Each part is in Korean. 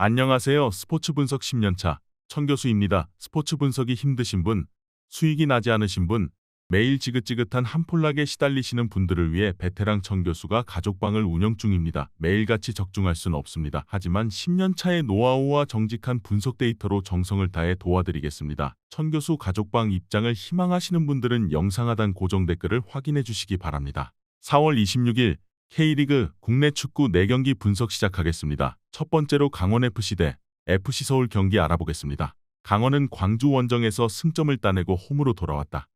안녕하세요. 스포츠 분석 10년차 천교수입니다. 스포츠 분석이 힘드신 분, 수익이 나지 않으신 분, 매일 지긋지긋한 한폴락에 시달리시는 분들을 위해 베테랑 천교수가 가족방을 운영 중입니다. 매일같이 적중할 수는 없습니다. 하지만 10년차의 노하우와 정직한 분석 데이터로 정성을 다해 도와드리겠습니다. 천교수 가족방 입장을 희망하시는 분들은 영상 하단 고정 댓글을 확인해 주시기 바랍니다. 4월 26일 K리그 국내 축구 4경기 분석 시작하겠습니다. 첫 번째로 강원FC 대 FC서울 경기 알아보겠습니다. 강원은 광주 원정에서 승점을 따내고 홈으로 돌아왔다.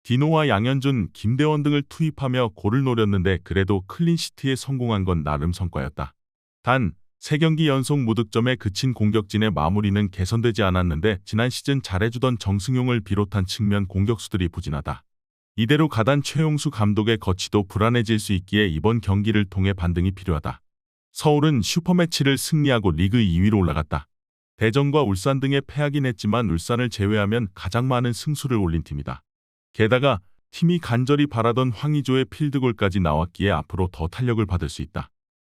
디노와 양현준, 김대원 등을 투입하며 골을 노렸는데 그래도 클린시트에 성공한 건 나름 성과였다. 단 3경기 연속 무득점에 그친 공격진의 마무리는 개선되지 않았는데 지난 시즌 잘해주던 정승용을 비롯한 측면 공격수들이 부진하다. 이대로 가단 최용수 감독의 거취도 불안해질 수 있기에 이번 경기를 통해 반등이 필요하다. 서울은 슈퍼매치를 승리하고 리그 2위로 올라갔다. 대전과 울산 등에 패하긴 했지만 울산을 제외하면 가장 많은 승수를 올린 팀이다. 게다가 팀이 간절히 바라던 황의조의 필드골까지 나왔기에 앞으로 더 탄력을 받을 수 있다.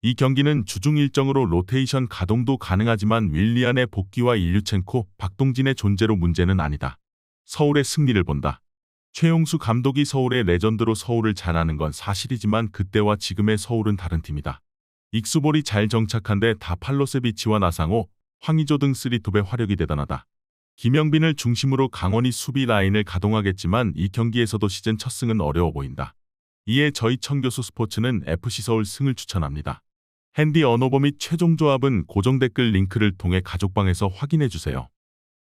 이 경기는 주중 일정으로 로테이션 가동도 가능하지만 윌리안의 복귀와 일류첸코, 박동진의 존재로 문제는 아니다. 서울의 승리를 본다. 최용수 감독이 서울의 레전드로 서울을 잘 아는 건 사실이지만 그때와 지금의 서울은 다른 팀이다. 익수볼이 잘 정착한데 다팔로세비치와 나상호, 황의조 등 쓰리톱의 화력이 대단하다. 김영빈을 중심으로 강원이 수비 라인을 가동하겠지만 이 경기에서도 시즌 첫 승은 어려워 보인다. 이에 저희 천교수 스포츠는 FC서울 승을 추천합니다. 핸디 언어버 및 최종 조합은 고정 댓글 링크를 통해 가족방에서 확인해주세요.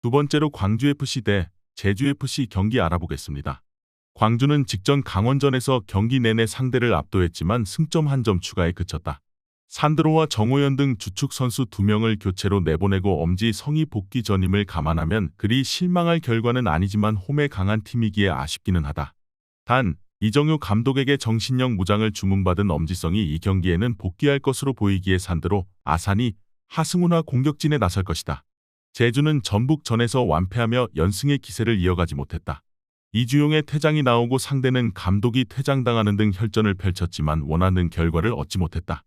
두 번째로 광주FC 대 제주FC 경기 알아보겠습니다. 광주는 직전 강원전에서 경기 내내 상대를 압도했지만 승점 1점 추가에 그쳤다. 산드로와 정호연 등 주축 선수 2명을 교체로 내보내고 엄지 성이 복귀 전임을 감안하면 그리 실망할 결과는 아니지만 홈에 강한 팀이기에 아쉽기는 하다. 단 이정효 감독에게 정신력 무장을 주문받은 엄지성이 이 경기에는 복귀할 것으로 보이기에 산드로, 아산이, 하승우나 공격진에 나설 것이다. 제주는 전북전에서 완패하며 연승의 기세를 이어가지 못했다. 이주용의 퇴장이 나오고 상대는 감독이 퇴장당하는 등 혈전을 펼쳤지만 원하는 결과를 얻지 못했다.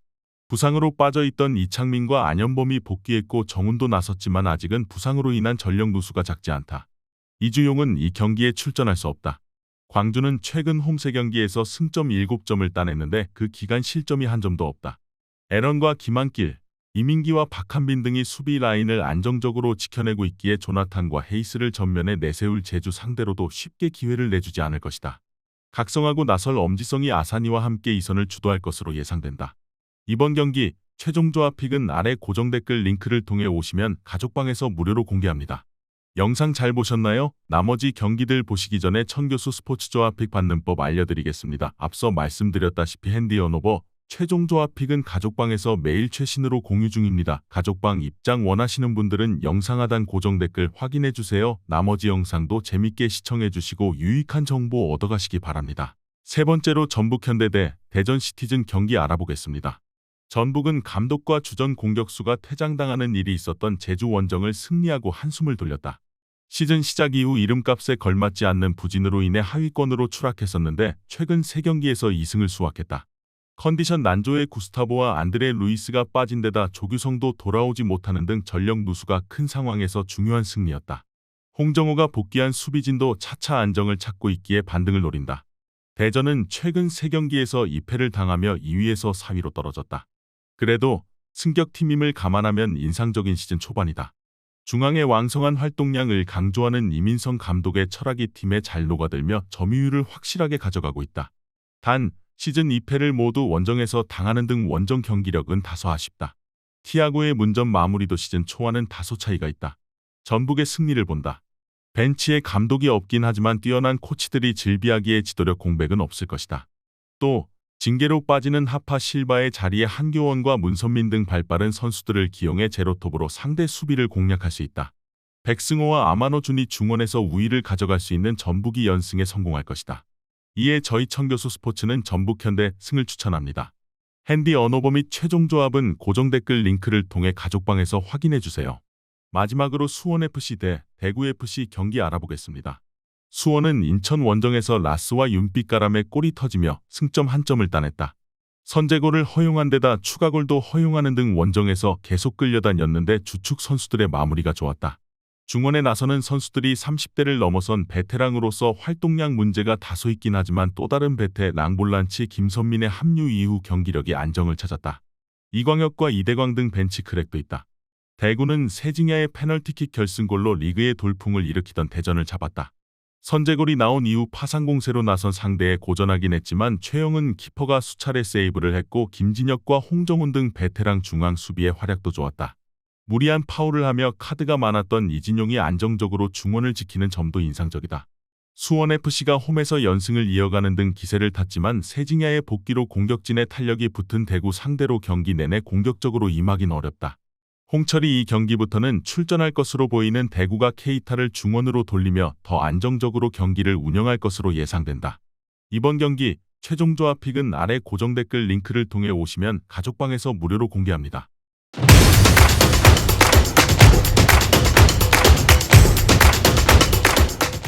부상으로 빠져있던 이창민과 안현범이 복귀했고 정훈도 나섰지만 아직은 부상으로 인한 전력 누수가 작지 않다. 이주용은 이 경기에 출전할 수 없다. 광주는 최근 홈 3경기에서 승점 7점을 따냈는데 그 기간 실점이 한 점도 없다. 에런과 김한길, 이민기와 박한빈 등이 수비 라인을 안정적으로 지켜내고 있기에 조나탄과 헤이스를 전면에 내세울 제주 상대로도 쉽게 기회를 내주지 않을 것이다. 각성하고 나설 엄지성이 아사니와 함께 이선을 주도할 것으로 예상된다. 이번 경기 최종 조합 픽은 아래 고정 댓글 링크를 통해 오시면 가족방에서 무료로 공개합니다. 영상 잘 보셨나요? 나머지 경기들 보시기 전에 천교수 스포츠 조합 픽 받는 법 알려드리겠습니다. 앞서 말씀드렸다시피 핸디 언어버 최종 조합 픽은 가족방에서 매일 최신으로 공유 중입니다. 가족방 입장 원하시는 분들은 영상 하단 고정 댓글 확인해주세요. 나머지 영상도 재밌게 시청해주시고 유익한 정보 얻어가시기 바랍니다. 세 번째로 전북현대 대 대전시티즌 경기 알아보겠습니다. 전북은 감독과 주전 공격수가 퇴장당하는 일이 있었던 제주 원정을 승리하고 한숨을 돌렸다. 시즌 시작 이후 이름값에 걸맞지 않는 부진으로 인해 하위권으로 추락했었는데 최근 3경기에서 2승을 수확했다. 컨디션 난조의 구스타보와 안드레 루이스가 빠진 데다 조규성도 돌아오지 못하는 등 전력 누수가 큰 상황에서 중요한 승리였다. 홍정호가 복귀한 수비진도 차차 안정을 찾고 있기에 반등을 노린다. 대전은 최근 3경기에서 2패를 당하며 2위에서 4위로 떨어졌다. 그래도 승격팀임을 감안하면 인상적인 시즌 초반이다. 중앙의 왕성한 활동량을 강조하는 이민성 감독의 철학이 팀에 잘 녹아들며 점유율을 확실하게 가져가고 있다. 단 시즌 2패를 모두 원정에서 당하는 등 원정 경기력은 다소 아쉽다. 티아고의 문전 마무리도 시즌 초와는 다소 차이가 있다. 전북의 승리를 본다. 벤치에 감독이 없긴 하지만 뛰어난 코치들이 질비하기에 지도력 공백은 없을 것이다. 또 징계로 빠지는 하파 실바의 자리에 한교원과 문선민 등 발빠른 선수들을 기용해 제로톱으로 상대 수비를 공략할 수 있다. 백승호와 아마노준이 중원에서 우위를 가져갈 수 있는 전북이 연승에 성공할 것이다. 이에 저희 천교수 스포츠는 전북현대 승을 추천합니다. 핸디 언어버 및 최종 조합은 고정 댓글 링크를 통해 가족방에서 확인해주세요. 마지막으로 수원FC 대 대구FC 경기 알아보겠습니다. 수원은 인천 원정에서 라스와 윤빛가람의 골이 터지며 승점 1점을 따냈다. 선제골을 허용한 데다 추가골도 허용하는 등 원정에서 계속 끌려다녔는데 주축 선수들의 마무리가 좋았다. 중원에 나서는 선수들이 30대를 넘어선 베테랑으로서 활동량 문제가 다소 있긴 하지만 또 다른 베테랑 볼란치 김선민의 합류 이후 경기력이 안정을 찾았다. 이광혁과 이대광 등 벤치 크랙도 있다. 대구는 세징야의 페널티킥 결승골로 리그의 돌풍을 일으키던 대전을 잡았다. 선제골이 나온 이후 파상공세로 나선 상대에 고전하긴 했지만 최영은 키퍼가 수차례 세이브를 했고 김진혁과 홍정훈 등 베테랑 중앙 수비의 활약도 좋았다. 무리한 파울을 하며 카드가 많았던 이진용이 안정적으로 중원을 지키는 점도 인상적이다. 수원FC가 홈에서 연승을 이어가는 등 기세를 탔지만 세징야의 복귀로 공격진의 탄력이 붙은 대구 상대로 경기 내내 공격적으로 임하긴 어렵다. 홍철이 이 경기부터는 출전할 것으로 보이는 대구가 케이타를 중원으로 돌리며 더 안정적으로 경기를 운영할 것으로 예상된다. 이번 경기 최종 조합 픽은 아래 고정 댓글 링크를 통해 오시면 가족방에서 무료로 공개합니다.